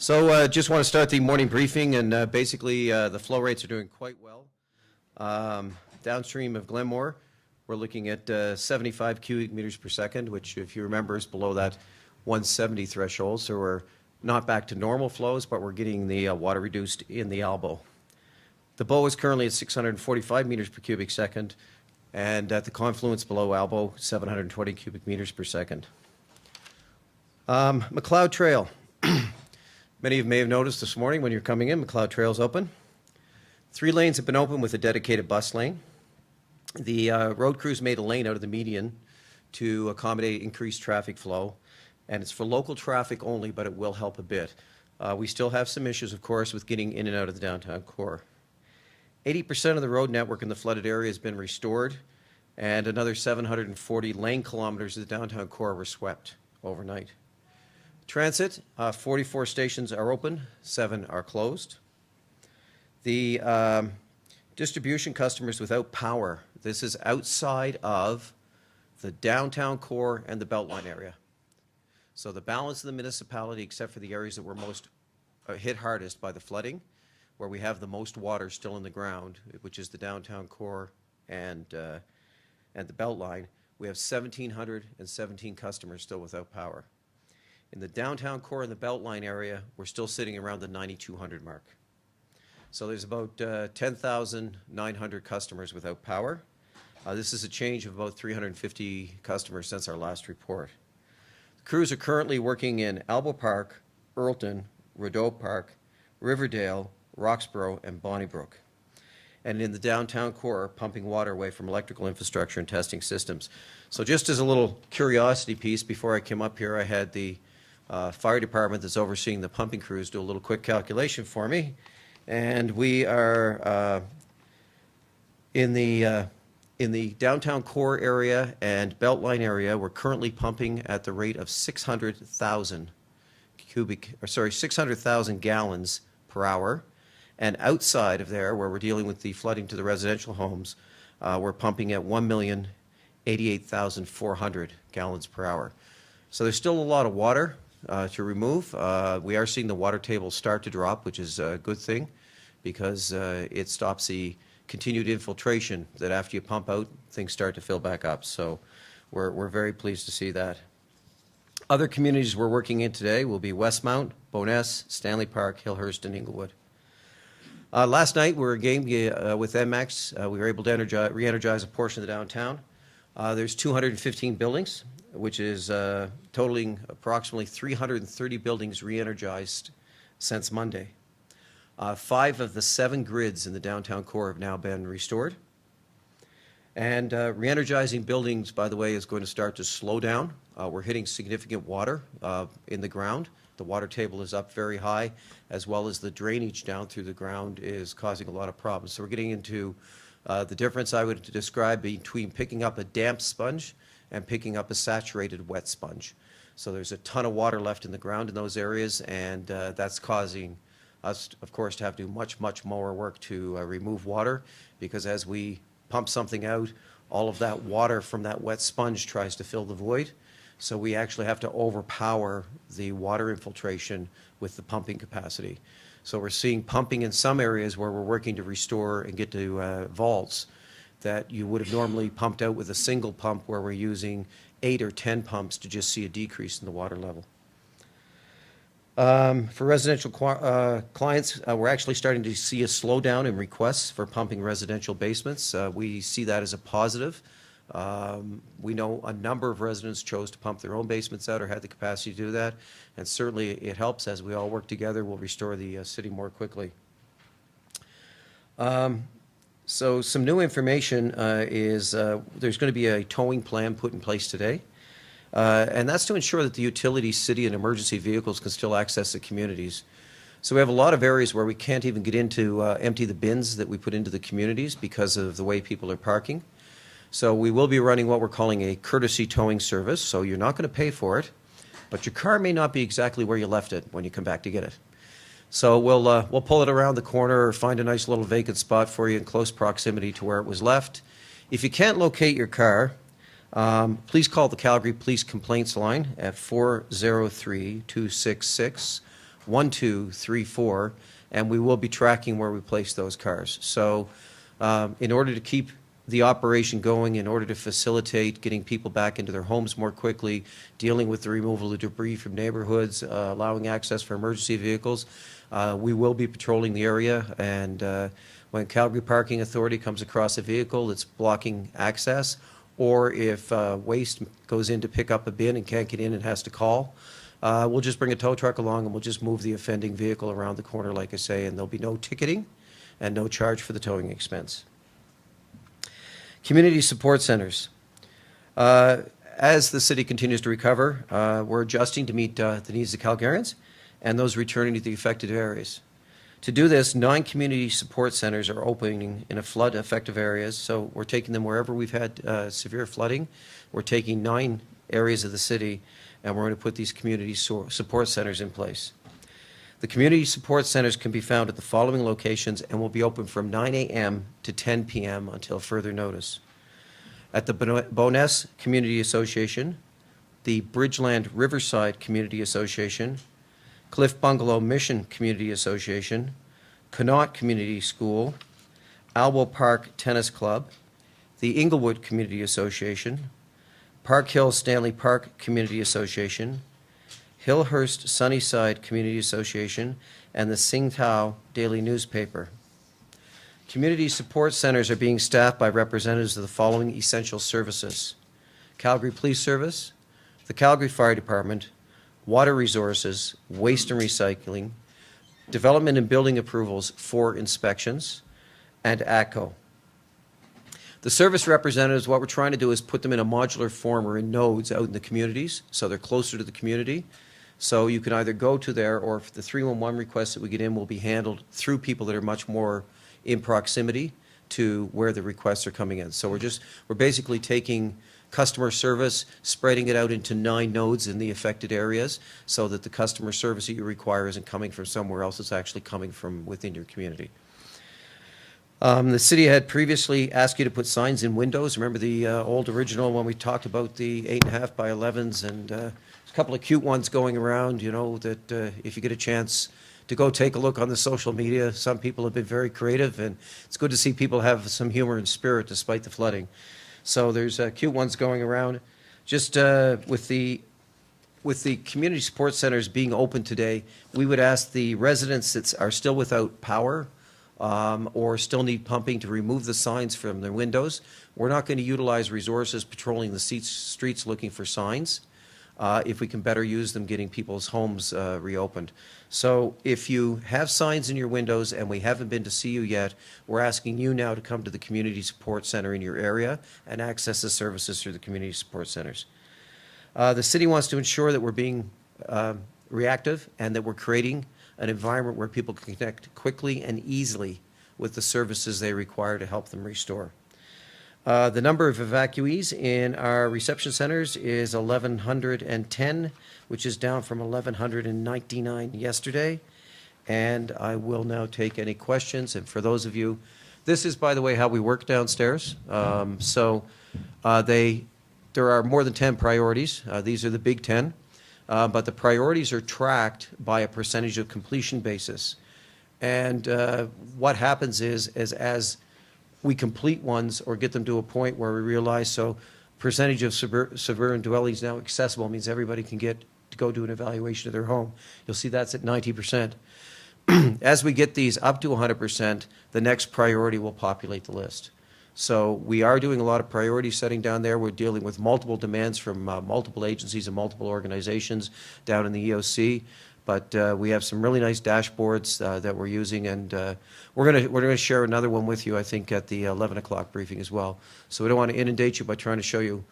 Just want to start the morning briefing, and basically the flow rates are doing quite well. Downstream of Glenmore, we're looking at 75 cubic meters per second, which, if you remember, is below that 170 threshold. So we're not back to normal flows, but we're getting the water reduced in the elbow. The bow is currently at 645 meters per cubic second, and at the confluence below elbow, 720 cubic meters per second. McLeod Trail. Many of you may have noticed this morning when you're coming in, McLeod Trail's open. 3 lanes have been open with a dedicated bus lane. The road crews made a lane out of the median to accommodate increased traffic flow, and it's for local traffic only, but it will help a bit. We still have some issues, of course, with getting in and out of the downtown core. 80% of the road network in the flooded area has been restored, and another 740 lane kilometers of the downtown core were swept overnight. Transit, 44 stations are open, 7 are closed. The distribution customers without power, this is outside of the downtown core and the Beltline area. So the balance of the municipality, except for the areas that were most hit hardest by the flooding, where we have the most water still in the ground, which is the downtown core and the Beltline, we have 1,717 customers still without power. In the downtown core and the Beltline area, we're still sitting around the 9,200 mark. So there's about 10,900 customers without power. This is a change of about 350 customers since our last report. The crews are currently working in Elbow Park, Earlton, Rideau Park, Riverdale, Roxborough, and Bonnybrook. And in the downtown core, pumping water away from electrical infrastructure and testing systems. So just as a little curiosity piece, before I came up here, I had the fire department that's overseeing the pumping crews do a little quick calculation for me, and we are in the downtown core area and Beltline area. We're currently pumping at the rate of 600,000 gallons per hour, and outside of there, where we're dealing with the flooding to the residential homes, we're pumping at 1,088,400 gallons per hour. So there's still a lot of water to remove. We are seeing the water table start to drop, which is a good thing, because it stops the continued infiltration that after you pump out, things start to fill back up. So we're very pleased to see that. Other communities we're working in today will be Westmount, Bowness, Stanley Park, Hillhurst, and Inglewood. Last night we were again with MX. We were able to re-energize a portion of the downtown. There's 215 buildings, which is totaling approximately 330 buildings re-energized since Monday. 5 of the 7 grids in the downtown core have now been restored. And re-energizing buildings, by the way, is going to start to slow down. We're hitting significant water in the ground. The water table is up very high, as well as the drainage down through the ground is causing a lot of problems. So we're getting into the difference I would describe between picking up a damp sponge and picking up a saturated wet sponge. So there's a ton of water left in the ground in those areas, and that's causing us, of course, to have to do much more work to remove water, because as we pump something out, all of that water from that wet sponge tries to fill the void. So we actually have to overpower the water infiltration with the pumping capacity. So we're seeing pumping in some areas where we're working to restore and get to vaults that you would have normally pumped out with a single pump, where we're using 8 or 10 pumps to just see a decrease in the water level. For residential clients, we're actually starting to see a slowdown in requests for pumping residential basements. We see that as a positive. We know a number of residents chose to pump their own basements out or had the capacity to do that, and certainly it helps. As we all work together, we'll restore the city more quickly. So some new information is there's going to be a towing plan put in place today, and that's to ensure that the utility, city, and emergency vehicles can still access the communities. So we have a lot of areas where we can't even get into empty the bins that we put into the communities because of the way people are parking. So we will be running what we're calling a courtesy towing service. So you're not going to pay for it, but your car may not be exactly where you left it when you come back to get it. So we'll pull it around the corner or find a nice little vacant spot for you in close proximity to where it was left. If you can't locate your car, please call the Calgary Police Complaints Line at 403-266-1000. 1, 2, 3, 4, and we will be tracking where we place those cars. So in order to keep the operation going, in order to facilitate getting people back into their homes more quickly, dealing with the removal of debris from neighborhoods, allowing access for emergency vehicles, we will be patrolling the area, and when Calgary Parking Authority comes across a vehicle that's blocking access, or if waste goes in to pick up a bin and can't get in and has to call, we'll just bring a tow truck along and we'll just move the offending vehicle around the corner, like I say, and there'll be no ticketing and no charge for the towing expense. Community support centers. As the city continues to recover, we're adjusting to meet the needs of Calgarians and those returning to the affected areas. To do this, 9 community support centers are opening in flood-affected areas, so we're taking them wherever we've had severe flooding. We're taking 9 areas of the city, and we're going to put these community support centers in place. The community support centers can be found at the following locations and will be open from 9 a.m. to 10 p.m. until further notice. At the Bowness Community Association, the Bridgeland Riverside Community Association, Cliff Bungalow Mission Community Association, Connaught Community School, Albo Park Tennis Club, the Inglewood Community Association, Park Hill Stanley Park Community Association, Hillhurst Sunnyside Community Association, and the Tsingtao Daily Newspaper. Community support centers are being staffed by representatives of the following essential services: Calgary Police Service, the Calgary Fire Department, Water Resources, Waste and Recycling, Development and Building Approvals for Inspections, and ATCO. The service representatives, what we're trying to do is put them in a modular form or in nodes out in the communities, so they're closer to the community. So you can either go to there, or if the 311 requests that we get in will be handled through people that are much more in proximity to where the requests are coming in. So we're basically taking customer service, spreading it out into 9 nodes in the affected areas, so that the customer service that you require isn't coming from somewhere else, it's actually coming from within your community. The city had previously asked you to put signs in windows. Remember the old original when we talked about the 8.5 by 11s, and a couple of cute ones going around, you know, that if you get a chance to go take a look on the social media, some people have been very creative, and it's good to see people have some humor and spirit despite the flooding. So there's cute ones going around. Just with the community support centers being open today, we would ask the residents that are still without power or still need pumping to remove the signs from their windows. We're not going to utilize resources patrolling the streets looking for signs if we can better use them getting people's homes reopened. So if you have signs in your windows and we haven't been to see you yet, we're asking you now to come to the community support center in your area and access the services through the community support centers. The city wants to ensure that we're being reactive and that we're creating an environment where people can connect quickly and easily with the services they require to help them restore. The number of evacuees in our reception centers is 1,110, which is down from 1,199 yesterday. And I will now take any questions. And for those of you, this is, by the way, how we work downstairs. There are more than 10 priorities. These are the big 10. But the priorities are tracked by a percentage of completion basis. And what happens is as we complete ones or get them to a point where we realize, so percentage of suburban dwellings now accessible means everybody can get to go do an evaluation of their home. You'll see that's at 90%. As we get these up to 100%, the next priority will populate the list. So we are doing a lot of priority setting down there. We're dealing with multiple demands from multiple agencies and multiple organizations down in the EOC. But we have some really nice dashboards that we're using, and we're gonna share another one with you, I think, at the 11 o'clock briefing as well. So we don't want to inundate you by trying to show you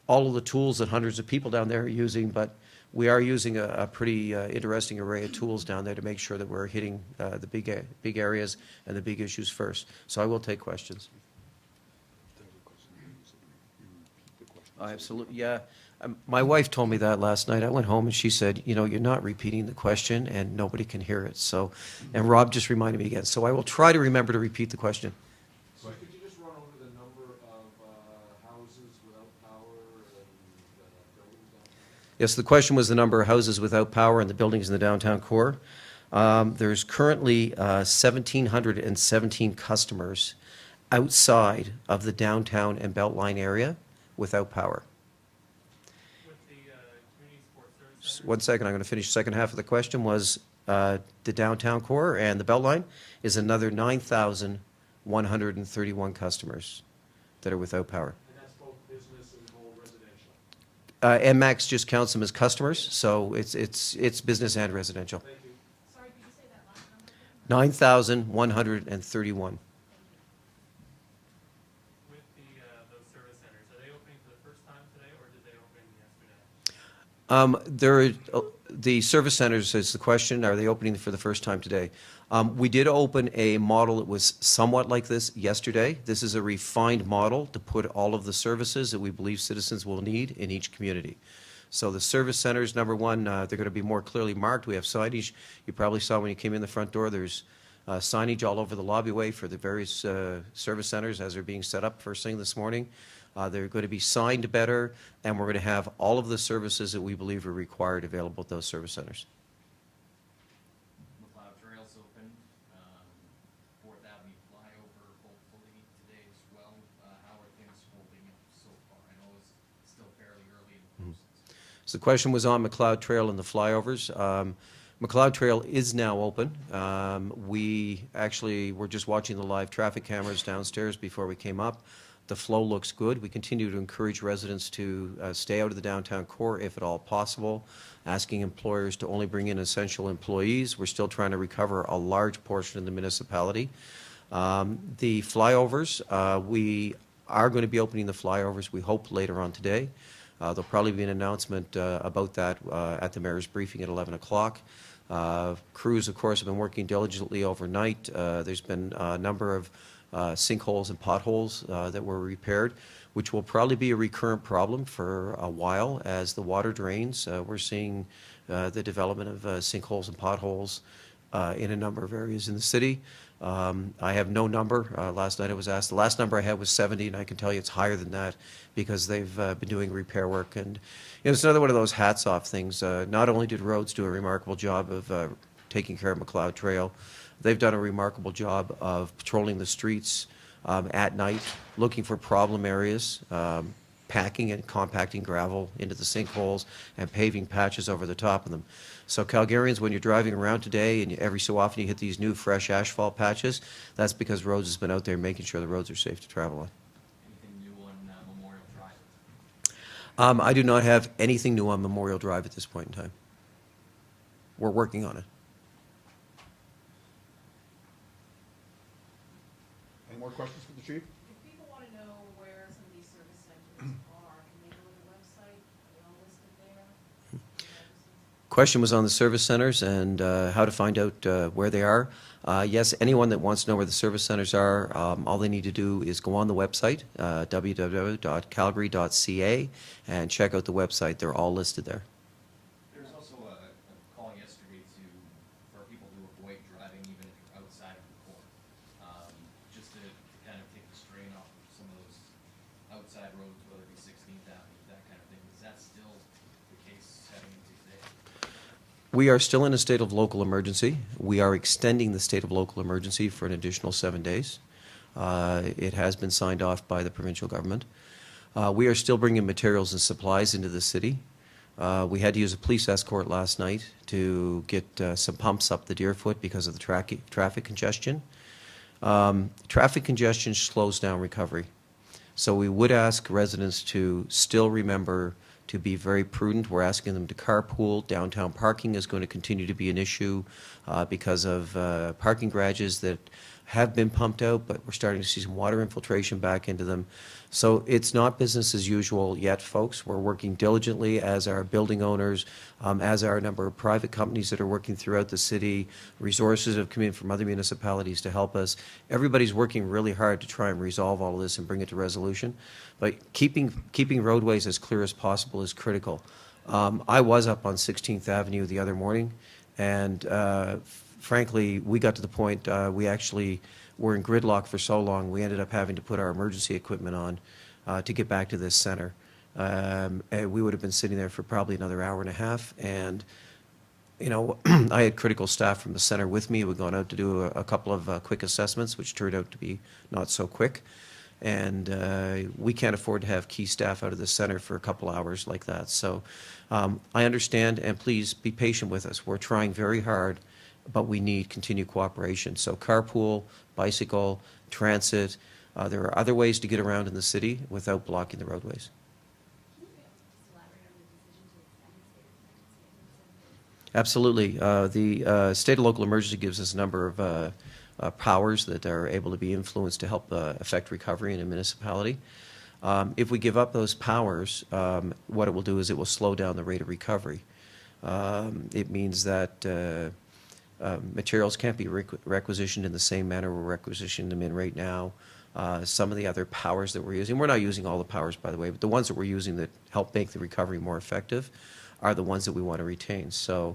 all of the tools that hundreds of people down there are using, but we are using a pretty interesting array of tools down there to make sure that we're hitting the big areas and the big issues first. So I will take questions. Absolutely, yeah. My wife told me that last night. I went home and she said, you know, you're not repeating the question and nobody can hear it. So, and Rob just reminded me again. So I will try to remember to repeat the question. So could you just run over the number of houses without power and buildings downtown? Yes, the question was the number of houses without power and the buildings in the downtown core. There's currently 1,717 customers outside of the downtown and Beltline area without power. With the community sports service center. One second, I'm going to finish the second half of the question was the downtown core and the Beltline is another 9,131 customers that are without power. And that's both business and whole residential. MX just counts them as customers, so it's business and residential. Thank you. Sorry, did you say that last number again? 9,131. With those service centers, are they opening for the first time today, or did they open yesterday? The service centers is the question, are they opening for the first time today? We did open a model that was somewhat like this yesterday. This is a refined model to put all of the services that we believe citizens will need in each community. So the service centers, number one, they're going to be more clearly marked. We have signage. You probably saw when you came in the front door, there's signage all over the lobbyway for the various service centers as they're being set up first thing this morning. They're going to be signed better, and we're going to have all of the services that we believe are required available at those service centers. McLeod Trails opened, Fourth Avenue flyover hopefully today as well. How are things holding up so far? I know it's still fairly early in the process. So the question was on McLeod Trail and the flyovers. McLeod Trail is now open. We actually were just watching the live traffic cameras downstairs before we came up. The flow looks good. We continue to encourage residents to stay out of the downtown core if at all possible, asking employers to only bring in essential employees. We're still trying to recover a large portion of the municipality. The flyovers, we are going to be opening the flyovers, we hope, later on today. There'll probably be an announcement about that at the mayor's briefing at 11 o'clock. Crews, of course, have been working diligently overnight. There's been a number of sinkholes and potholes that were repaired, which will probably be a recurrent problem for a while as the water drains. We're seeing the development of sinkholes and potholes in a number of areas in the city. I have no number. Last night I was asked. The last number I had was 70, and I can tell you it's higher than that because they've been doing repair work. And it's another one of those hats off things. Not only did roads do a remarkable job of taking care of McLeod Trail, they've done a remarkable job of patrolling the streets at night, looking for problem areas, packing and compacting gravel into the sinkholes and paving patches over the top of them. So Calgarians, when you're driving around today and every so often you hit these new fresh asphalt patches, that's because Roads has been out there making sure the roads are safe to travel on. Anything new on Memorial Drive? I do not have anything new on Memorial Drive at this point in time. We're working on it. Any more questions for the chief? If people want to know where some of these service centers are, can they go to the website? Are they all listed there? Question was on the service centers and how to find out where they are. Yes, anyone that wants to know where the service centers are, all they need to do is go on the website, www.calgary.ca, and check out the website. They're all listed there. There was also a call yesterday for people to avoid driving even if you're outside of the core, just to kind of take the strain off of some of those outside roads, whether it be 16th Avenue, that kind of thing. Is that still the case heading into today? We are still in a state of local emergency. We are extending the state of local emergency for an additional 7 days. It has been signed off by the provincial government. We are still bringing materials and supplies into the city. We had to use a police escort last night to get some pumps up the Deerfoot because of the traffic congestion. Traffic congestion slows down recovery. So we would ask residents to still remember to be very prudent. We're asking them to carpool. Downtown parking is going to continue to be an issue because of parking garages that have been pumped out, but we're starting to see some water infiltration back into them. So it's not business as usual yet, folks. We're working diligently as our building owners, as are a number of private companies that are working throughout the city. Resources have come in from other municipalities to help us. Everybody's working really hard to try and resolve all of this and bring it to resolution. But keeping roadways as clear as possible is critical. I was up on 16th Avenue the other morning, and frankly, we got to the point we actually were in gridlock for so long, we ended up having to put our emergency equipment on to get back to this center. And we would have been sitting there for probably another hour and a half, and You know, I had critical staff from the center with me. We'd gone out to do a couple of quick assessments, which turned out to be not so quick. And we can't afford to have key staff out of the center for a couple hours like that. So I understand, and please be patient with us. We're trying very hard, but we need continued cooperation. So carpool, bicycle, transit, there are other ways to get around in the city without blocking the roadways. Can you just elaborate on the decision to extend the state of emergency every 7 days? Absolutely. The state of local emergency gives us a number of powers that are able to be influenced to help affect recovery in a municipality. If we give up those powers, what it will do is it will slow down the rate of recovery. It means that materials can't be requisitioned in the same manner we're requisitioning them in right now. Some of the other powers that we're using, we're not using all the powers, by the way, but the ones that we're using that help make the recovery more effective are the ones that we want to retain. So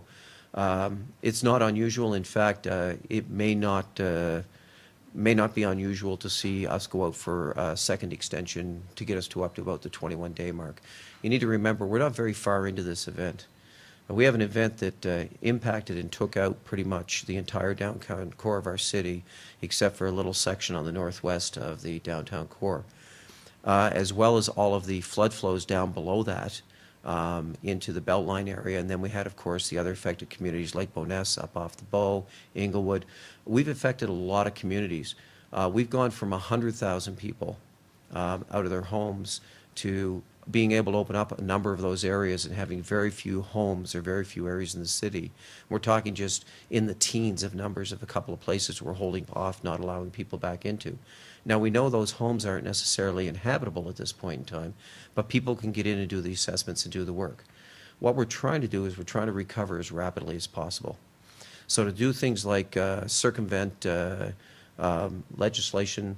it's not unusual. In fact, it may not be unusual to see us go out for a second extension to get us to up to about the 21-day mark. You need to remember, we're not very far into this event. We have an event that impacted and took out pretty much the entire downtown core of our city, except for a little section on the northwest of the downtown core, as well as all of the flood flows down below that into the Beltline area. And then we had, of course, the other affected communities like Boness, up off the Bow, Inglewood. We've affected a lot of communities. We've gone from 100,000 people out of their homes to being able to open up a number of those areas and having very few homes or very few areas in the city. We're talking just in the teens of numbers of a couple of places we're holding off, not allowing people back into. Now, we know those homes aren't necessarily inhabitable at this point in time, but people can get in and do the assessments and do the work. What we're trying to do is we're trying to recover as rapidly as possible. So to do things like circumvent legislation,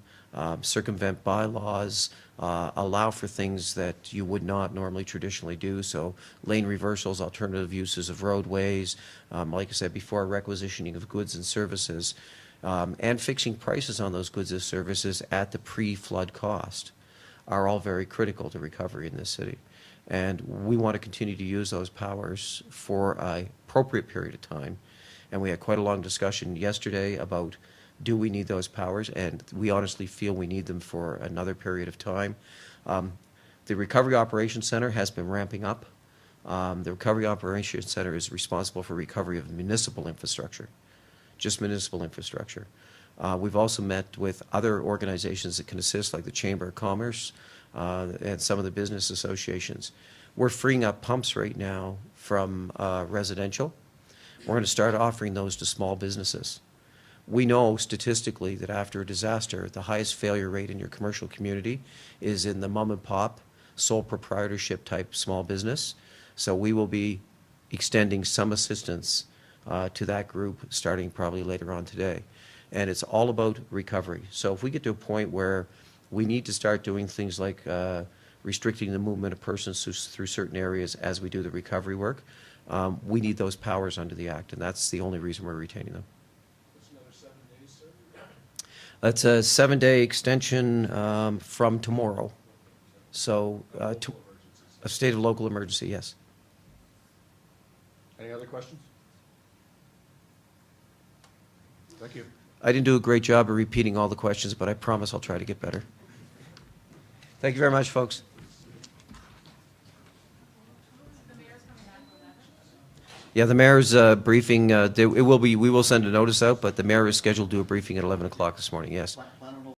circumvent bylaws, allow for things that you would not normally traditionally do. So lane reversals, alternative uses of roadways, like I said before, requisitioning of goods and services, and fixing prices on those goods and services at the pre-flood cost are all very critical to recovery in this city. And we want to continue to use those powers for an appropriate period of time. And we had quite a long discussion yesterday about, do we need those powers? And we honestly feel we need them for another period of time. The Recovery Operations Center has been ramping up. The Recovery Operations Center is responsible for recovery of municipal infrastructure, just municipal infrastructure. We've also met with other organizations that can assist, like the Chamber of Commerce and some of the business associations. We're freeing up pumps right now from residential. We're going to start offering those to small businesses. We know statistically that after a disaster, the highest failure rate in your commercial community is in the mom and pop, sole proprietorship type small business. So we will be extending some assistance to that group starting probably later on today. And it's all about recovery. So if we get to a point where we need to start doing things like restricting the movement of persons through certain areas as we do the recovery work, we need those powers under the Act, and that's the only reason we're retaining them. That's another 7 days, sir? That's a 7-day extension from tomorrow. So to a state of local emergency, yes. Any other questions? Thank you. I didn't do a great job of repeating all the questions, but I promise I'll try to get better. Thank you very much, folks. The mayor's coming back for 11. Yeah, the mayor's briefing, we will send a notice out, but the mayor is scheduled to do a briefing at 11 o'clock this morning, yes.